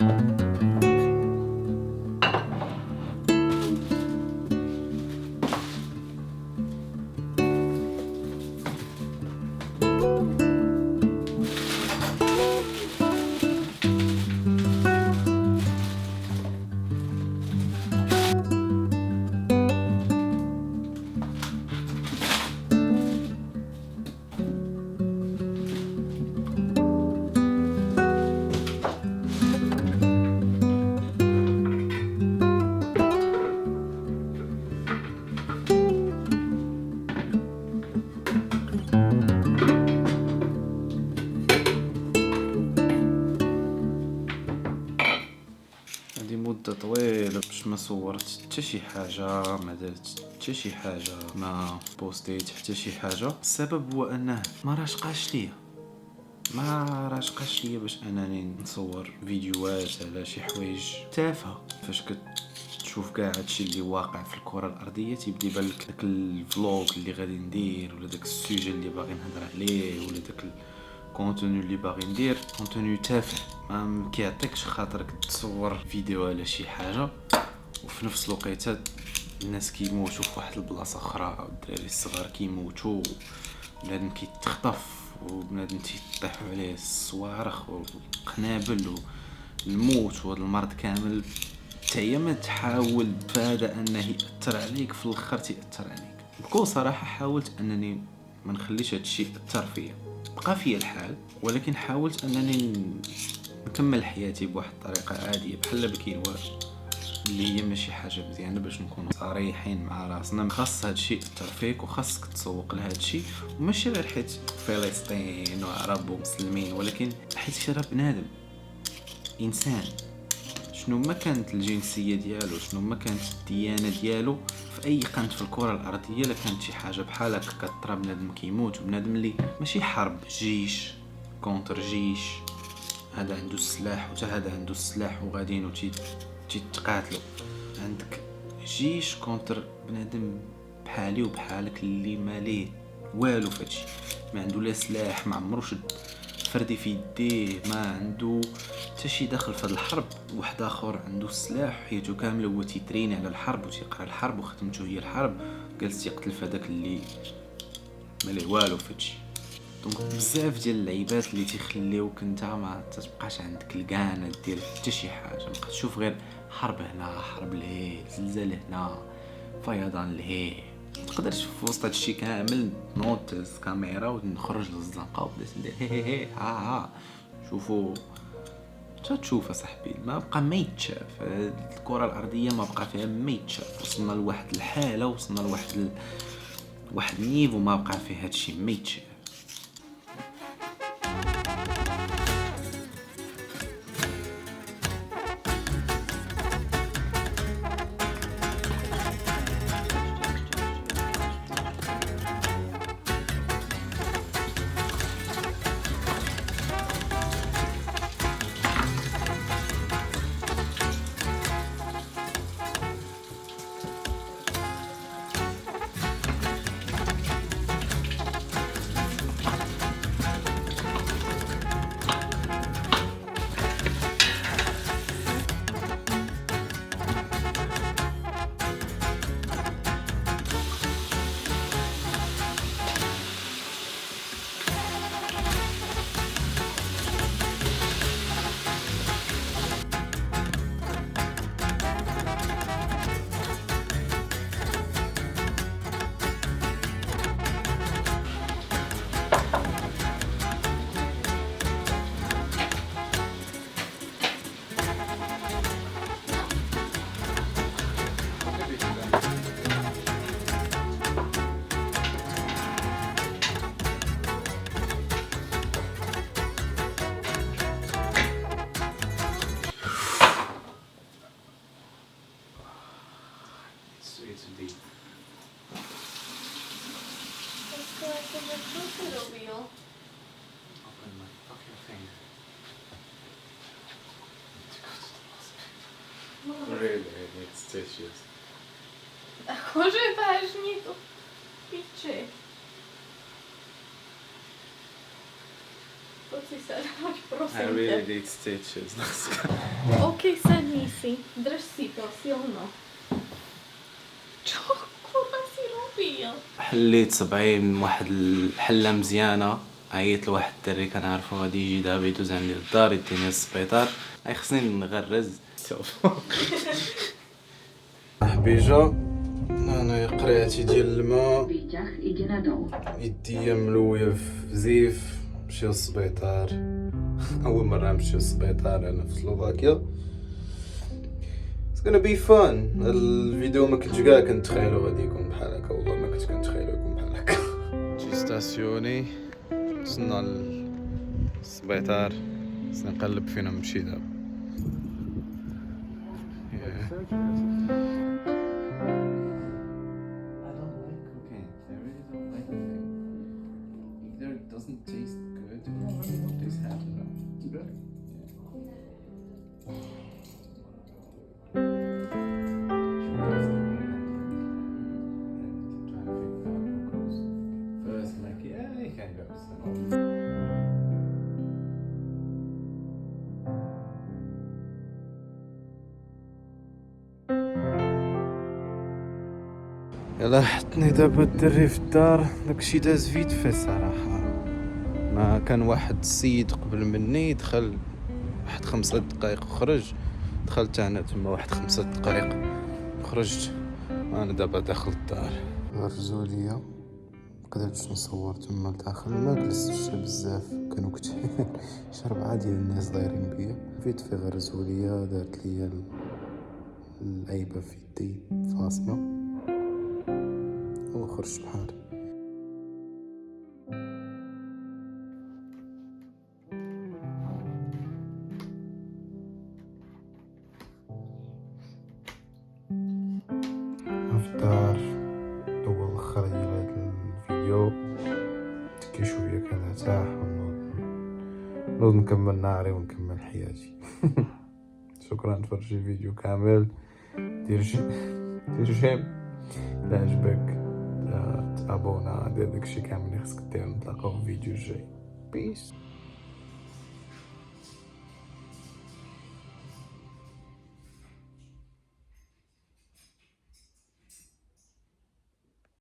هادي مدة طويلة باش ما صورت حتى شي حاجة، ما درت حتى شي حاجة، ما بوستيت حتى شي حاجة. السبب هو انه ما راشقاش ليا باش انني نصور فيديوهات على شي حوايج تافهة. فاش كتشوف كاع هادشي اللي واقع في الكرة الارضية تيبدا يبان لك داك الفلوغ اللي غادي ندير، ولا داك السوجي اللي باغي نهضر عليه، ولا داك كونتوني اللي باغي ندير كونتوني تافه ما كيعطيكش خاطرك تصور فيديو على شي حاجه وفي نفس الوقت الناس كيموتوا في واحد البلاصه اخرى، الدراري الصغار كيموتوا، بنادم كيتخطف، وبنادم تيطيحوا عليه الصواريخ والقنابل والموت، وهذا المرض كامل حتى ما تحاول تفادى انه ياثر عليك في الاخر تياثر عليك. بكل صراحه حاولت انني ما نخليش هادشي ياثر فيا، بقى فيا الحال، ولكن حاولت انني نكمل حياتي بواحد الطريقه عاديه بحال بكي والو، اللي هي ماشي حاجه مزيانه. باش نكونوا صريحين مع راسنا، خاص هادشي ياثر فيك وخاصك تسوق لهادشي، وماشي غير حيت فلسطين وعرب ومسلمين، ولكن حيت راه بنادم انسان، شنو ما كانت الجنسيه ديالو، شنو ما كانت الديانه ديالو، في اي قنت في الكره الارضيه لا كانت شي حاجه بحال هكا كطرا بنادم كيموت، وبنادم اللي ماشي حرب جيش كونتر جيش، هذا عنده السلاح وتا هذا عنده السلاح وغاديين تيتقاتلوا. عندك جيش كونتر بنادم بحالي وبحالك اللي ما ليه والو فهادشي، ما عنده لا سلاح، ما عمرو شد فردي في يديه، ما عنده حتى شي داخل في هذه الحرب. واحد اخر عنده السلاح حياته كامله هو تيتريني على الحرب وتيقرا الحرب وخدمته هي الحرب، جالس يقتل في هذاك اللي ما ليه والو فهادشي. دونك بزاف ديال اللعيبات اللي تيخليوك انت ما تبقاش عندك الكانه دير حتى شي حاجه، ما تشوف غير حرب هنا، حرب لهيه، زلزال هنا، فيضان لهيه. تقدرش في وسط هادشي كامل نوض الكاميرا ونخرج للزنقه وبدات ندير هي ها شوفوا تشوف صاحبي، ما بقى ما يتشاف الكره الارضيه، ما بقى فيها ما يتشاف. وصلنا لواحد الحاله، وصلنا لواحد واحد النيفو ما بقى فيه هادشي ما يتشاف. Really, it's tissues. Używasz mi tu piczy. Po I really did stitches. اوكي سانيسي درش سيتاسيون كورة سيروبية. حليت صبعي من واحد الحلة مزيانة، عيطت لواحد الدري كنعرفو غادي يجي دابا يدوز عندي للدار يديني للسبيطار، اي خصني نغرز. حبيجة انا قريعتي ديال الماء، يديا ملوية في زيف، نمشيو للسبيطار. اول مرة نمشي للسبيطار انا في سلوفاكيا. It's gonna be fun. الفيديو ما كنتش كاع كنتخيلو غادي يكون بحال هكا، والله ما كنت كنتخيلو يكون بحال هكا. جي ستاسيوني وصلنا للسبيطار، خصني نقلب فين نمشي دابا. يلا حطني دابا الدري في الدار، داكشي داز فيت في الصراحة. ما كان واحد السيد قبل مني دخل واحد 5 دقائق وخرج، دخلت انا تما واحد 5 دقائق خرجت، انا دابا داخل الدار. غرزوا ليا مقدرتش نصور تما لداخل، ما جلستش بزاف، كانوا كتير شي 4 ديال الناس دايرين بيا. فيت في غرزوا ليا، دارت ليا العيبه في يدي فاصمه وخرجت بحالي. في الدار اول الاخر ديال هذا الفيديو كي شويه كنرتاح ونوض نكمل نهاري ونكمل حياتي. شكرا، تفرجي الفيديو كامل، دير جيم الا عجبك، تابونا، دير داكشي كامل اللي خصك دير. نتلاقاو في الفيديو الجاي. بيس.